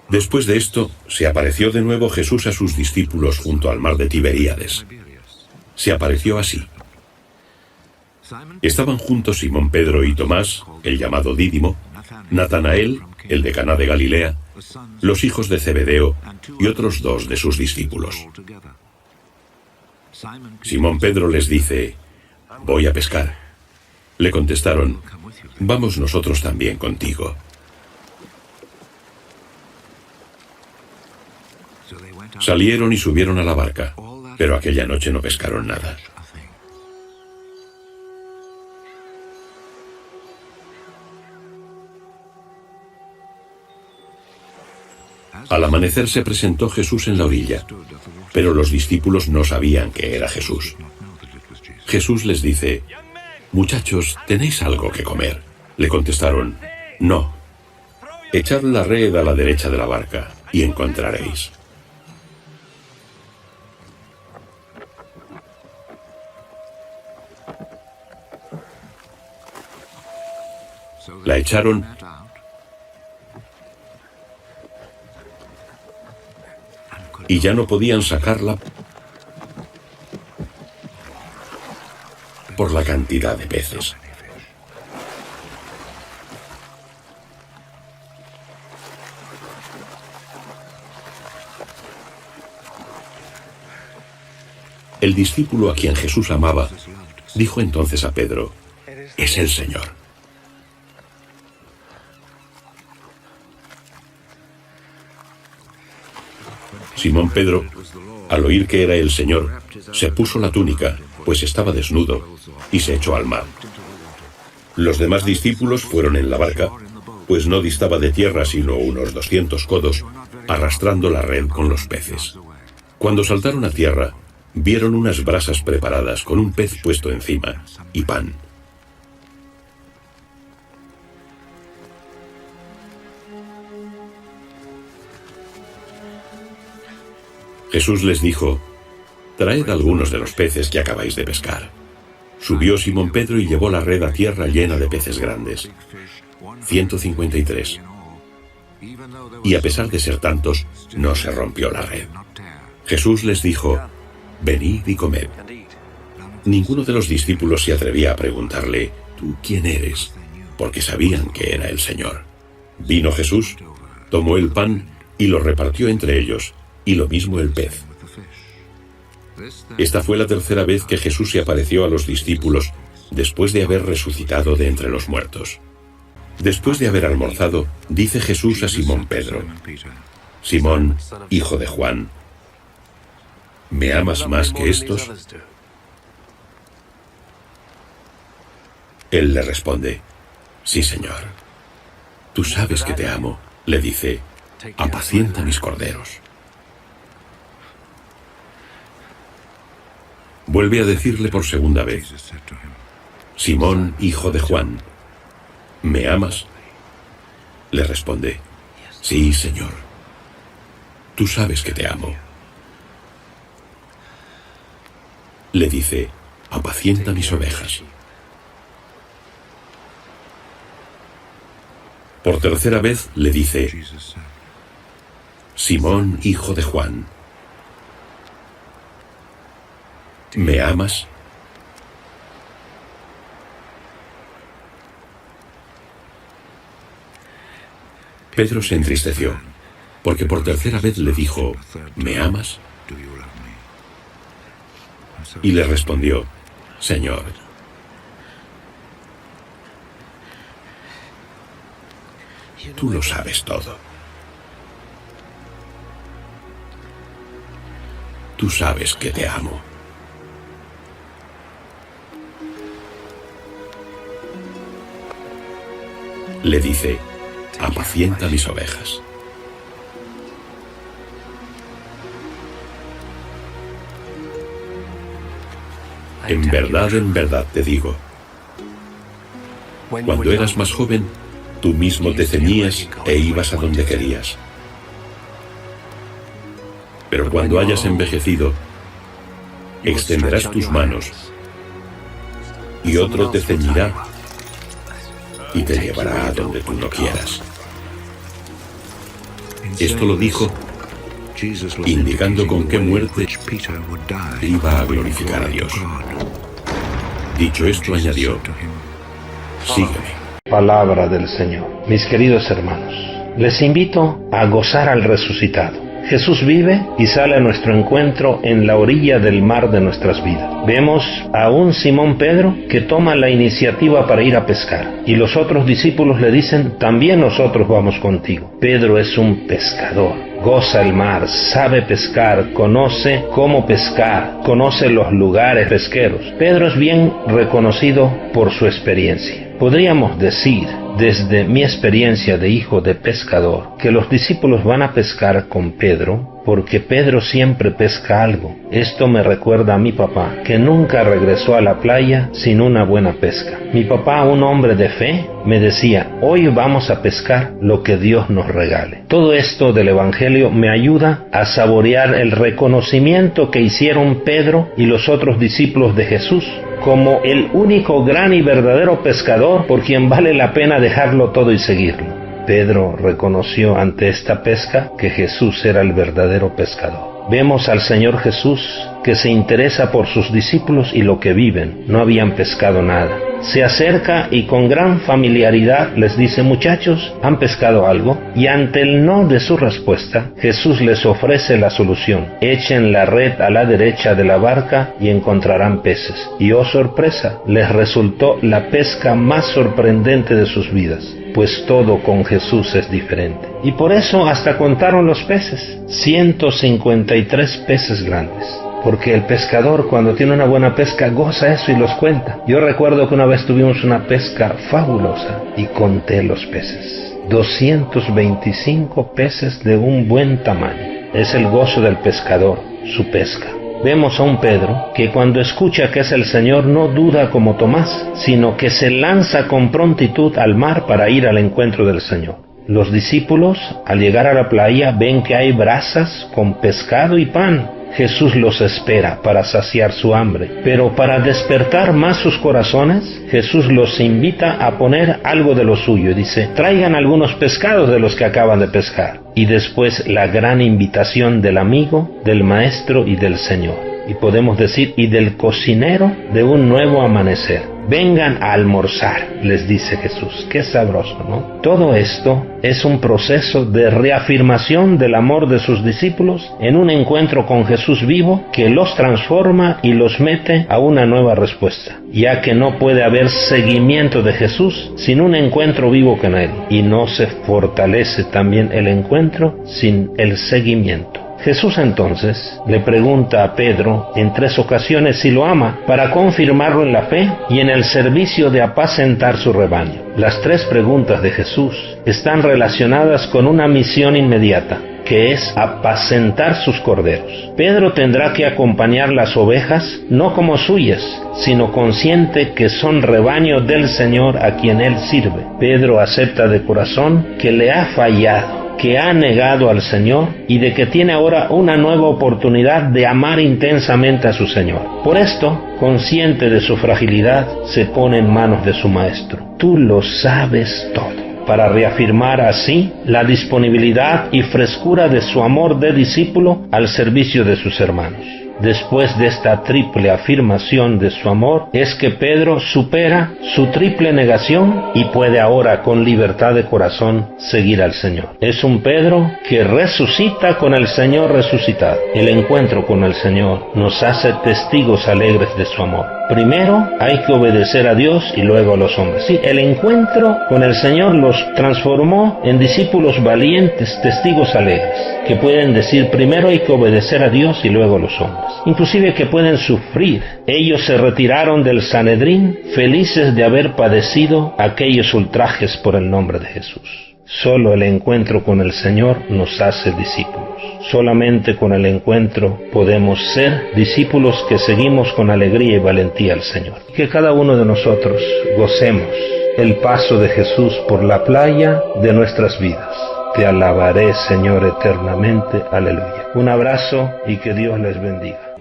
Después de esto, se apareció de nuevo Jesús a sus discípulos junto al mar de Tiberíades. Se apareció así. Estaban juntos Simón Pedro y Tomás, el llamado Dídimo, Natanael, el de Caná de Galilea, los hijos de Zebedeo y otros 2 de sus discípulos. Simón Pedro les dice: «Voy a pescar». Le contestaron: «Vamos nosotros también contigo». Salieron y subieron a la barca, pero aquella noche no pescaron nada. Al amanecer se presentó Jesús en la orilla, pero los discípulos no sabían que era Jesús. Jesús les dice: «Muchachos, ¿tenéis algo que comer?». Le contestaron: «No». «Echad la red a la derecha de la barca y encontraréis». La echaron y ya no podían sacarla por la cantidad de peces. El discípulo a quien Jesús amaba dijo entonces a Pedro: «Es el Señor». Simón Pedro, al oír que era el Señor, se puso la túnica, pues estaba desnudo, y se echó al mar. Los demás discípulos fueron en la barca, pues no distaba de tierra sino unos 200 codos, arrastrando la red con los peces. Cuando saltaron a tierra, vieron unas brasas preparadas con un pez puesto encima y pan. Jesús les dijo: «Traed algunos de los peces que acabáis de pescar». Subió Simón Pedro y llevó la red a tierra llena de peces grandes, 153. Y a pesar de ser tantos, no se rompió la red. Jesús les dijo: «Venid y comed». Ninguno de los discípulos se atrevía a preguntarle: «¿Tú quién eres?», porque sabían que era el Señor. Vino Jesús, tomó el pan y lo repartió entre ellos, y lo mismo el pez. Esta fue la tercera vez que Jesús se apareció a los discípulos después de haber resucitado de entre los muertos. Después de haber almorzado, dice Jesús a Simón Pedro: «Simón, hijo de Juan, ¿me amas más que estos?». Él le responde: «Sí, Señor. Tú sabes que te amo». Le dice: «Apacienta mis corderos». Vuelve a decirle por segunda vez: «Simón, hijo de Juan, ¿me amas?». Le responde: «Sí, Señor. Tú sabes que te amo». Le dice: «Apacienta mis ovejas». Por tercera vez le dice: «Simón, hijo de Juan, ¿me amas?». Pedro se entristeció, porque por tercera vez le dijo: «¿Me amas?». Y le respondió: «Señor, tú lo sabes todo. Tú sabes que te amo». Le dice: «Apacienta mis ovejas». En verdad te digo, cuando eras más joven, tú mismo te ceñías e ibas a donde querías. Pero cuando hayas envejecido, extenderás tus manos y otro te ceñirá y te llevará a donde tú no quieras. Esto lo dijo indicando con qué muerte iba a glorificar a Dios. Dicho esto, añadió: sígueme. Palabra del Señor. Mis queridos hermanos, les invito a gozar al resucitado. Jesús vive y sale a nuestro encuentro en la orilla del mar de nuestras vidas. Vemos a un Simón Pedro que toma la iniciativa para ir a pescar, y los otros discípulos le dicen: también nosotros vamos contigo. Pedro es un pescador, goza el mar, sabe pescar, conoce cómo pescar, conoce los lugares pesqueros. Pedro es bien reconocido por su experiencia. Podríamos decir, desde mi experiencia de hijo de pescador, que los discípulos van a pescar con Pedro porque Pedro siempre pesca algo. Esto me recuerda a mi papá, que nunca regresó a la playa sin una buena pesca. Mi papá, un hombre de fe, me decía: hoy vamos a pescar lo que Dios nos regale. Todo esto del Evangelio me ayuda a saborear el reconocimiento que hicieron Pedro y los otros discípulos de Jesús como el único gran y verdadero pescador por quien vale la pena dejarlo todo y seguirlo. Pedro reconoció ante esta pesca que Jesús era el verdadero pescador. Vemos al Señor Jesús que se interesa por sus discípulos y lo que viven. No habían pescado nada. Se acerca y con gran familiaridad les dice: muchachos, ¿han pescado algo? Y ante el no de su respuesta, Jesús les ofrece la solución: echen la red a la derecha de la barca y encontrarán peces. Y oh sorpresa, les resultó la pesca más sorprendente de sus vidas, pues todo con Jesús es diferente. Y por eso hasta contaron los peces: 153 peces grandes. Porque el pescador, cuando tiene una buena pesca, goza eso y los cuenta. Yo recuerdo que una vez tuvimos una pesca fabulosa y conté los peces. 225 peces de un buen tamaño. Es el gozo del pescador, su pesca. Vemos a un Pedro que cuando escucha que es el Señor no duda como Tomás, sino que se lanza con prontitud al mar para ir al encuentro del Señor. Los discípulos, al llegar a la playa, ven que hay brasas con pescado y pan. Jesús los espera para saciar su hambre, pero para despertar más sus corazones, Jesús los invita a poner algo de lo suyo. Dice: traigan algunos pescados de los que acaban de pescar. Y después la gran invitación del amigo, del maestro y del Señor. Y podemos decir, y del cocinero de un nuevo amanecer. Vengan a almorzar, les dice Jesús. Qué sabroso, ¿no? Todo esto es un proceso de reafirmación del amor de sus discípulos en un encuentro con Jesús vivo que los transforma y los mete a una nueva respuesta, ya que no puede haber seguimiento de Jesús sin un encuentro vivo con Él, y no se fortalece también el encuentro sin el seguimiento. Jesús entonces le pregunta a Pedro en 3 ocasiones si lo ama, para confirmarlo en la fe y en el servicio de apacentar su rebaño. Las 3 preguntas de Jesús están relacionadas con una misión inmediata, que es apacentar sus corderos. Pedro tendrá que acompañar las ovejas no como suyas, sino consciente que son rebaño del Señor a quien Él sirve. Pedro acepta de corazón que le ha fallado, que ha negado al Señor y de que tiene ahora una nueva oportunidad de amar intensamente a su Señor. Por esto, consciente de su fragilidad, se pone en manos de su Maestro. Tú lo sabes todo, para reafirmar así la disponibilidad y frescura de su amor de discípulo al servicio de sus hermanos. Después de esta triple afirmación de su amor, es que Pedro supera su triple negación y puede ahora con libertad de corazón seguir al Señor. Es un Pedro que resucita con el Señor resucitado. El encuentro con el Señor nos hace testigos alegres de su amor. Primero hay que obedecer a Dios y luego a los hombres. Sí, el encuentro con el Señor los transformó en discípulos valientes, testigos alegres, que pueden decir: primero hay que obedecer a Dios y luego a los hombres. Inclusive que pueden sufrir. Ellos se retiraron del Sanedrín felices de haber padecido aquellos ultrajes por el nombre de Jesús. Solo el encuentro con el Señor nos hace discípulos. Solamente con el encuentro podemos ser discípulos que seguimos con alegría y valentía al Señor. Que cada uno de nosotros gocemos el paso de Jesús por la playa de nuestras vidas. Te alabaré, Señor, eternamente. Aleluya. Un abrazo y que Dios les bendiga.